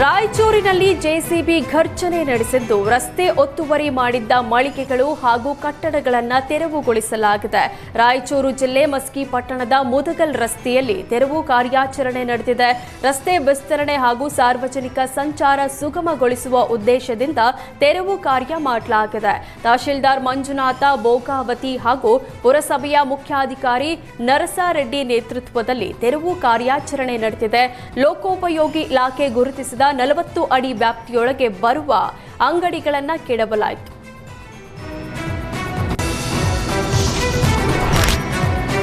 ರಾಯಚೂರಿನಲ್ಲಿ ಜೆಸಿಬಿ ಘರ್ಷಣೆ ನಡೆಸಿದ್ದು ರಸ್ತೆ ಒತ್ತುವರಿ ಮಾಡಿದ್ದ ಮಳಿಗೆಗಳು ಹಾಗೂ ಕಟ್ಟಡಗಳನ್ನು ತೆರವುಗೊಳಿಸಲಾಗಿದೆ. ರಾಯಚೂರು ಜಿಲ್ಲೆ ಮಸ್ಕಿ ಪಟ್ಟಣದ ಮುದಗಲ್ ರಸ್ತೆಯಲ್ಲಿ ತೆರವು ಕಾರ್ಯಾಚರಣೆ ನಡೆದಿದೆ. ರಸ್ತೆ ವಿಸ್ತರಣೆ ಹಾಗೂ ಸಾರ್ವಜನಿಕ ಸಂಚಾರ ಸುಗಮಗೊಳಿಸುವ ಉದ್ದೇಶದಿಂದ ತೆರವು ಕಾರ್ಯ ಮಾಡಲಾಗಿದೆ. ತಹಶೀಲ್ದಾರ್ ಮಂಜುನಾಥ ಬೋಗಾವತಿ ಹಾಗೂ ಪುರಸಭೆಯ ಮುಖ್ಯಾಧಿಕಾರಿ ನರಸಾರೆಡ್ಡಿ ನೇತೃತ್ವದಲ್ಲಿ ತೆರವು ಕಾರ್ಯಾಚರಣೆ ನಡೆದಿದೆ. ಲೋಕೋಪಯೋಗಿ ಇಲಾಖೆ ಗುರುತಿಸಿದ 40 ಅಡಿ ವ್ಯಾಪ್ತಿಯೊಳಗೆ ಬರುವ ಅಂಗಡಿಗಳನ್ನು ಕೆಡವಲಾಯಿತು.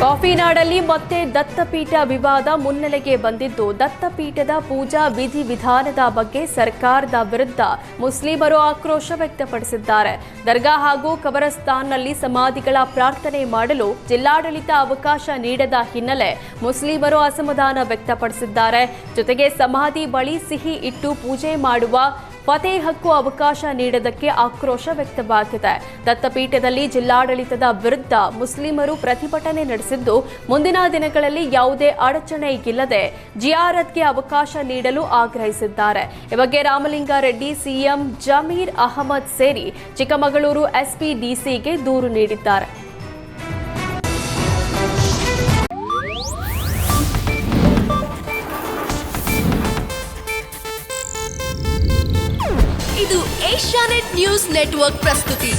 ಕಾಫಿನಾಡಲ್ಲಿ ಮತ್ತೆ ದತ್ತಪೀಠ ವಿವಾದ ಮುನ್ನೆಲೆಗೆ ಬಂದಿದ್ದು, ದತ್ತಪೀಠದ ಪೂಜಾ ವಿಧಿವಿಧಾನದ ಬಗ್ಗೆ ಸರ್ಕಾರದ ವಿರುದ್ಧ ಮುಸ್ಲಿಮರು ಆಕ್ರೋಶ ವ್ಯಕ್ತಪಡಿಸಿದ್ದಾರೆ. ದರ್ಗಾ ಹಾಗೂ ಕಬರಸ್ತಾನ್ನಲ್ಲಿ ಸಮಾಧಿಗಳ ಪ್ರಾರ್ಥನೆ ಮಾಡಲು ಜಿಲ್ಲಾಡಳಿತ ಅವಕಾಶ ನೀಡದ ಹಿನ್ನೆಲೆ ಮುಸ್ಲಿಮರು ಅಸಮಾಧಾನ ವ್ಯಕ್ತಪಡಿಸಿದ್ದಾರೆ. ಜೊತೆಗೆ ಸಮಾಧಿ ಬಳಿ ಸಿಹಿ ಇಟ್ಟು ಪೂಜೆ ಮಾಡುವ ಫತೆ ಹಕ್ಕು ಅವಕಾಶ ನೀಡದಕ್ಕೆ ಆಕ್ರೋಶ ವ್ಯಕ್ತವಾಗಿದೆ. ದತ್ತಪೀಠದಲ್ಲಿ ಜಿಲ್ಲಾಡಳಿತದ ವಿರುದ್ಧ ಮುಸ್ಲಿಮರು ಪ್ರತಿಭಟನೆ ನಡೆಸಿದ್ದು, ಮುಂದಿನ ದಿನಗಳಲ್ಲಿ ಯಾವುದೇ ಅಡಚಣೆ ಇಲ್ಲದೆ ಜಿಯಾರತ್ಗೆ ಅವಕಾಶ ನೀಡಲು ಆಗ್ರಹಿಸಿದ್ದಾರೆ. ಈ ಬಗ್ಗೆ ರಾಮಲಿಂಗಾರೆಡ್ಡಿ, ಸಿಎಂ ಜಮೀರ್ ಅಹಮದ್ ಸೇರಿ ಚಿಕ್ಕಮಗಳೂರು ಎಸ್ಪಿಡಿಸಿಗೆ ದೂರು ನೀಡಿದ್ದಾರೆ. ಇದು ಏಷ್ಯಾನೆಟ್ ನ್ಯೂಸ್ ನೆಟ್ವರ್ಕ್ ಪ್ರಸ್ತುತಿ.